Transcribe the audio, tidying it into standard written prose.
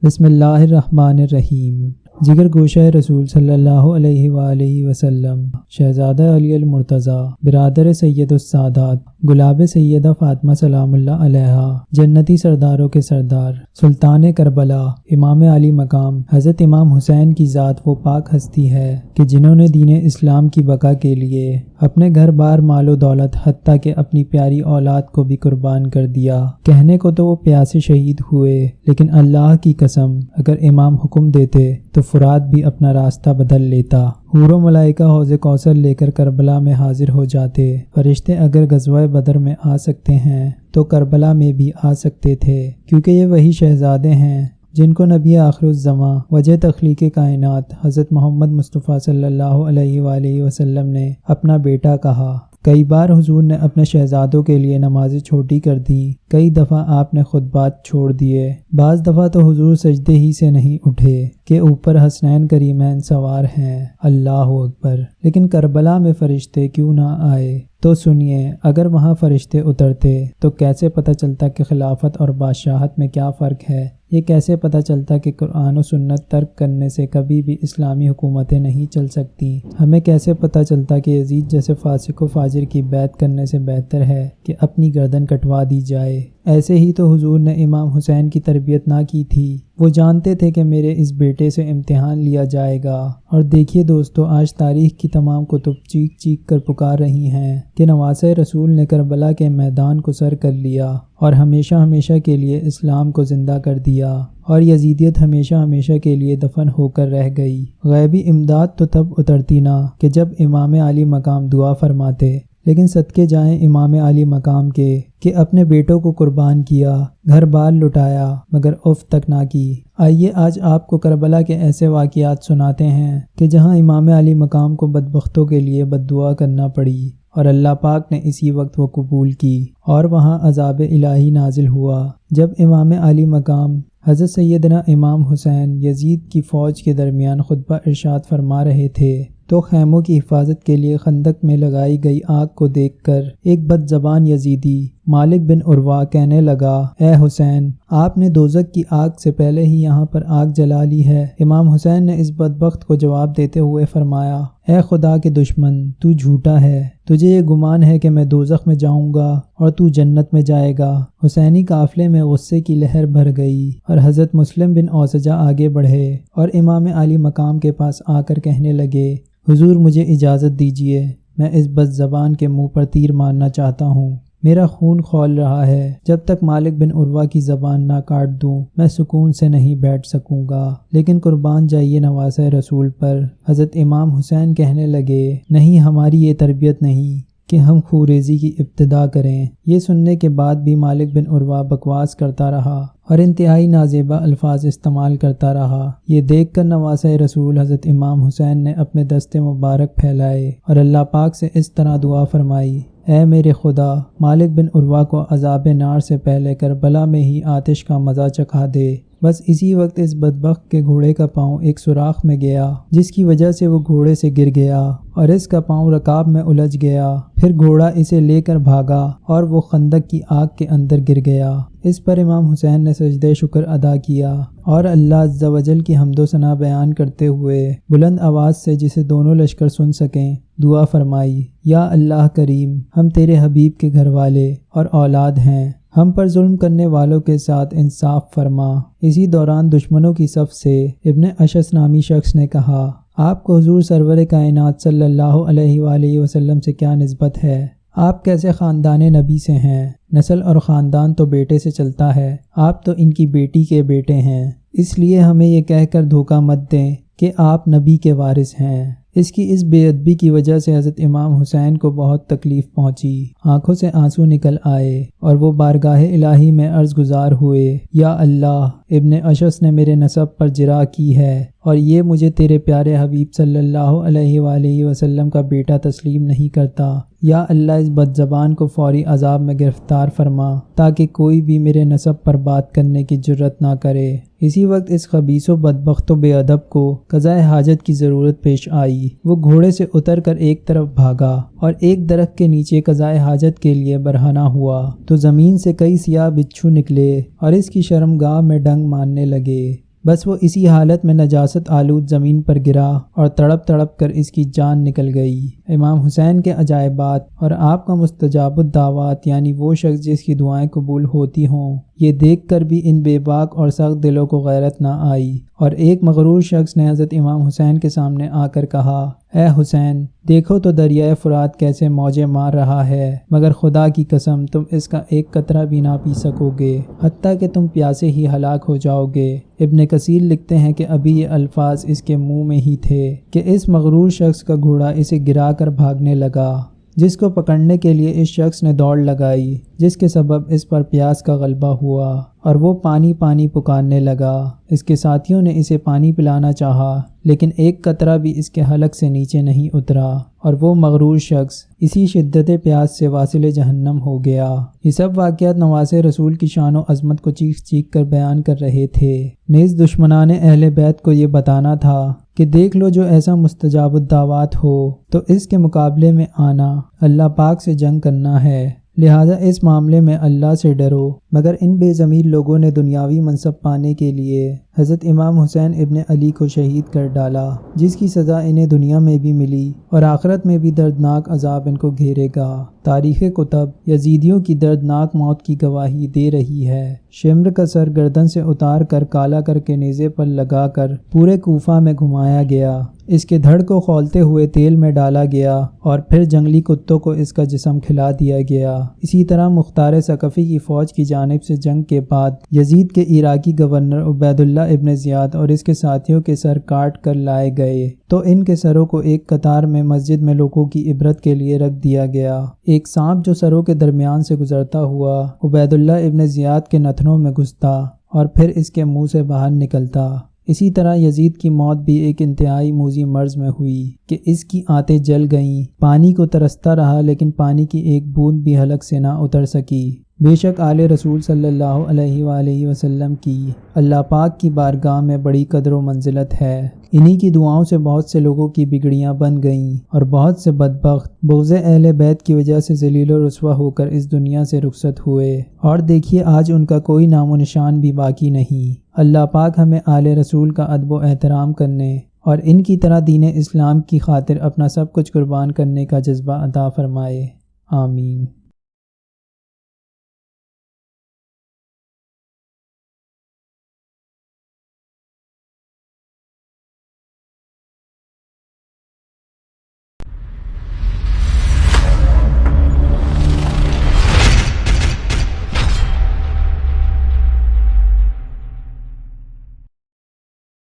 بسم اللہ الرحمن الرحیم۔ جگر گوشہ رسول صلی اللہ علیہ وآلہ وسلم شہزادہ علی المرتضیٰ برادر سید السادات گلاب سیدہ فاطمہ سلام اللہ علیہا جنتی سرداروں کے سردار سلطان کربلا امام علی مقام حضرت امام حسین کی ذات وہ پاک ہستی ہے کہ جنہوں نے دین اسلام کی بقا کے لیے اپنے گھر بار مال و دولت حتیٰ کہ اپنی پیاری اولاد کو بھی قربان کر دیا۔ کہنے کو تو وہ پیاسے شہید ہوئے، لیکن اللہ کی قسم اگر امام حکم دیتے تو فرات بھی اپنا راستہ بدل لیتا۔ حور و ملائکہ حوض کوثر لے کر کربلا میں حاضر ہو جاتے۔ فرشتے اگر غزوہ بدر میں آ سکتے ہیں تو کربلا میں بھی آ سکتے تھے، کیونکہ یہ وہی شہزادے ہیں جن کو نبی آخر الزماں وجہ تخلیق کائنات حضرت محمد مصطفیٰ صلی اللہ علیہ وآلہ وسلم نے اپنا بیٹا کہا۔ کئی بار حضور نے اپنے شہزادوں کے لیے نمازیں چھوٹی کر دیں، کئی دفعہ آپ نے خطبات چھوڑ دیے، بعض دفعہ تو حضور سجدے ہی سے نہیں اٹھے کہ اوپر حسنین کریمین سوار ہیں، اللہ اکبر۔ لیکن کربلا میں فرشتے کیوں نہ آئے؟ تو سنیے، اگر وہاں فرشتے اترتے تو کیسے پتہ چلتا کہ خلافت اور بادشاہت میں کیا فرق ہے؟ یہ کیسے پتہ چلتا کہ قرآن و سنت ترک کرنے سے کبھی بھی اسلامی حکومتیں نہیں چل سکتی؟ ہمیں کیسے پتہ چلتا کہ یزید جیسے فاسق و فاجر کی بیعت کرنے سے بہتر ہے کہ اپنی گردن کٹوا دی جائے؟ ایسے ہی تو حضور نے امام حسین کی تربیت نہ کی تھی۔ وہ جانتے تھے کہ میرے اس بیٹے سے امتحان لیا جائے گا، اور دیکھیے دوستو، آج تاریخ کی تمام کتب چیخ چیخ کر پکار رہی ہیں کہ نواسہ رسول نے کربلا کے میدان کو سر کر لیا اور ہمیشہ ہمیشہ کے لیے اسلام کو زندہ کر دیا، اور یزیدیت ہمیشہ ہمیشہ کے لیے دفن ہو کر رہ گئی۔ غیبی امداد تو تب اترتی نہ کہ جب امام علی مقام دعا فرماتے، لیکن صدقے جائیں امام علی مقام کے کہ اپنے بیٹوں کو قربان کیا، گھر بار لٹایا، مگر اف تک نہ کی۔ آئیے آج آپ کو کربلا کے ایسے واقعات سناتے ہیں کہ جہاں امام علی مقام کو بدبختوں کے لیے بد دعا کرنا پڑی، اور اللہ پاک نے اسی وقت وہ قبول کی، اور وہاں عذاب الہی نازل ہوا جب امام علی مقام حضرت سیدنا امام حسین یزید کی فوج کے درمیان خطبہ ارشاد فرما رہے تھے، تو خیموں کی حفاظت کے لیے خندق میں لگائی گئی آگ کو دیکھ کر ایک بد زبان یزیدی مالک بن عروہ کہنے لگا، اے حسین، آپ نے دوزخ کی آگ سے پہلے ہی یہاں پر آگ جلا لی ہے۔ امام حسین نے اس بدبخت کو جواب دیتے ہوئے فرمایا، اے خدا کے دشمن، تو جھوٹا ہے، تجھے یہ گمان ہے کہ میں دوزخ میں جاؤں گا اور تو جنت میں جائے گا۔ حسینی قافلے میں غصے کی لہر بھر گئی، اور حضرت مسلم بن اوسجہ آگے بڑھے اور امام علی مقام کے پاس آ کر کہنے لگے، حضور مجھے اجازت دیجیے، میں اس بد زبان کے منہ پر تیر مارنا چاہتا ہوں۔ میرا خون کھول رہا ہے، جب تک مالک بن عروہ کی زبان نہ کاٹ دوں میں سکون سے نہیں بیٹھ سکوں گا۔ لیکن قربان جائیے نواسہ رسول پر۔ حضرت امام حسین کہنے لگے، نہیں، ہماری یہ تربیت نہیں کہ ہم خوریزی کی ابتدا کریں۔ یہ سننے کے بعد بھی مالک بن عروہ بکواس کرتا رہا اور انتہائی نازیبا الفاظ استعمال کرتا رہا۔ یہ دیکھ کر نواسہ رسول حضرت امام حسین نے اپنے دست مبارک پھیلائے اور اللہ پاک سے اس طرح دعا فرمائی، اے میرے خدا، مالک بن عروہ کو عذاب نار سے پہلے کربلا میں ہی آتش کا مزہ چکھا دے۔ بس اسی وقت اس بدبخت کے گھوڑے کا پاؤں ایک سوراخ میں گیا، جس کی وجہ سے وہ گھوڑے سے گر گیا اور اس کا پاؤں رکاب میں الجھ گیا۔ پھر گھوڑا اسے لے کر بھاگا اور وہ خندق کی آگ کے اندر گر گیا۔ اس پر امام حسین نے سجدہ شکر ادا کیا اور اللہ عز و جل کی حمد و ثنا بیان کرتے ہوئے بلند آواز سے، جسے دونوں لشکر سن سکیں، دعا فرمائی، یا اللہ کریم، ہم تیرے حبیب کے گھر والے اور اولاد ہیں، ہم پر ظلم کرنے والوں کے ساتھ انصاف فرما۔ اسی دوران دشمنوں کی صف سے ابن اشعث نامی شخص نے کہا، آپ کو حضور سرور کائنات صلی اللہ علیہ وآلہ وسلم سے کیا نسبت ہے؟ آپ کیسے خاندان نبی سے ہیں؟ نسل اور خاندان تو بیٹے سے چلتا ہے، آپ تو ان کی بیٹی کے بیٹے ہیں، اس لیے ہمیں یہ کہہ کر دھوکہ مت دیں کہ آپ نبی کے وارث ہیں۔ اس کی اس بے ادبی کی وجہ سے حضرت امام حسین کو بہت تکلیف پہنچی، آنکھوں سے آنسو نکل آئے اور وہ بارگاہ الہی میں عرض گزار ہوئے، یا اللہ، ابن اشعث نے میرے نسب پر جرح کی ہے اور یہ مجھے تیرے پیارے حبیب صلی اللہ علیہ وآلہ وسلم کا بیٹا تسلیم نہیں کرتا۔ یا اللہ، اس بد زبان کو فوری عذاب میں گرفتار فرما تاکہ کوئی بھی میرے نسب پر بات کرنے کی جرت نہ کرے۔ اسی وقت اس خبیث و بدبخت و بے ادب کو قضاء حاجت کی ضرورت پیش آئی۔ وہ گھوڑے سے اتر کر ایک طرف بھاگا اور ایک درخت کے نیچے قضاء حاجت کے لیے برہنہ ہوا تو زمین سے کئی سیاہ بچھو نکلے اور اس کی شرمگاہ میں ڈنگ مارنے لگے۔ بس وہ اسی حالت میں نجاست آلود زمین پر گرا اور تڑپ تڑپ کر اس کی جان نکل گئی۔ امام حسین کے عجائبات اور آپ کا مستجاب الدعوات، یعنی وہ شخص جس کی دعائیں قبول ہوتی ہوں، یہ دیکھ کر بھی ان بے باک اور سخت دلوں کو غیرت نہ آئی، اور ایک مغرور شخص نے حضرت امام حسین کے سامنے آ کر کہا، اے حسین، دیکھو تو دریائے فرات کیسے موجیں مار رہا ہے، مگر خدا کی قسم تم اس کا ایک قطرہ بھی نہ پی سکو گے، حتیٰ کہ تم پیاسے ہی ہلاک ہو جاؤ گے۔ ابن کثیر لکھتے ہیں کہ ابھی یہ الفاظ اس کے منہ میں ہی تھے کہ اس مغرور شخص کا گھوڑا اسے گرا کر بھاگنے لگا، جس کو پکڑنے کے لیے اس شخص نے دوڑ لگائی، جس کے سبب اس پر پیاس کا غلبہ ہوا اور وہ پانی پانی پکارنے لگا۔ اس کے ساتھیوں نے اسے پانی پلانا چاہا، لیکن ایک قطرہ بھی اس کے حلق سے نیچے نہیں اترا، اور وہ مغرور شخص اسی شدت پیاس سے واصل جہنم ہو گیا۔ یہ سب واقعات نواسے رسول کی شان و عظمت کو چیخ چیخ کر بیان کر رہے تھے، نیز دشمنان اہل بیت کو یہ بتانا تھا کہ دیکھ لو، جو ایسا مستجاب الدعوات ہو تو اس کے مقابلے میں آنا، اللہ پاک سے جنگ کرنا ہے، لہٰذا اس معاملے میں اللہ سے ڈرو۔ مگر ان بے ضمیر لوگوں نے دنیاوی منصب پانے کے لیے حضرت امام حسین ابن علی کو شہید کر ڈالا، جس کی سزا انہیں دنیا میں بھی ملی اور آخرت میں بھی دردناک عذاب ان کو گھیرے گا۔ تاریخ کتب یزیدیوں کی دردناک موت کی گواہی دے رہی ہے۔ شمر کا سر گردن سے اتار کر کالا کر کے نیزے پر لگا کر پورے کوفہ میں گھمایا گیا، اس کے دھڑ کو کھولتے ہوئے تیل میں ڈالا گیا اور پھر جنگلی کتوں کو اس کا جسم کھلا دیا گیا۔ اسی طرح مختار ثقفی کی فوج کی جانب سے جنگ کے بعد یزید کے عراقی گورنر عبید اللہ ابن زیاد اور اس کے ساتھیوں کے سر کاٹ کر لائے گئے، تو ان کے سروں کو ایک قطار میں مسجد میں لوگوں کی عبرت کے لیے رکھ دیا گیا۔ ایک سانپ جو سروں کے درمیان سے گزرتا ہوا عبید اللہ ابن زیاد کے نتنوں میں گھستا اور پھر اس کے منہ سے باہر نکلتا۔ اسی طرح یزید کی موت بھی ایک انتہائی موذی مرض میں ہوئی کہ اس کی آنتیں جل گئیں، پانی کو ترستا رہا لیکن پانی کی ایک بوند بھی حلق سے نہ اتر سکی۔ بے شک آل رسول صلی اللہ علیہ وآلہ وسلم کی اللہ پاک کی بارگاہ میں بڑی قدر و منزلت ہے۔ انہی کی دعاؤں سے بہت سے لوگوں کی بگڑیاں بن گئیں اور بہت سے بدبخت بغض اہل بیت کی وجہ سے ذلیل و رسوا ہو کر اس دنیا سے رخصت ہوئے، اور دیکھیے آج ان کا کوئی نام و نشان بھی باقی نہیں۔ اللہ پاک ہمیں آل رسول کا ادب و احترام کرنے اور ان کی طرح دین اسلام کی خاطر اپنا سب کچھ قربان کرنے کا جذبہ عطا فرمائے، آمین۔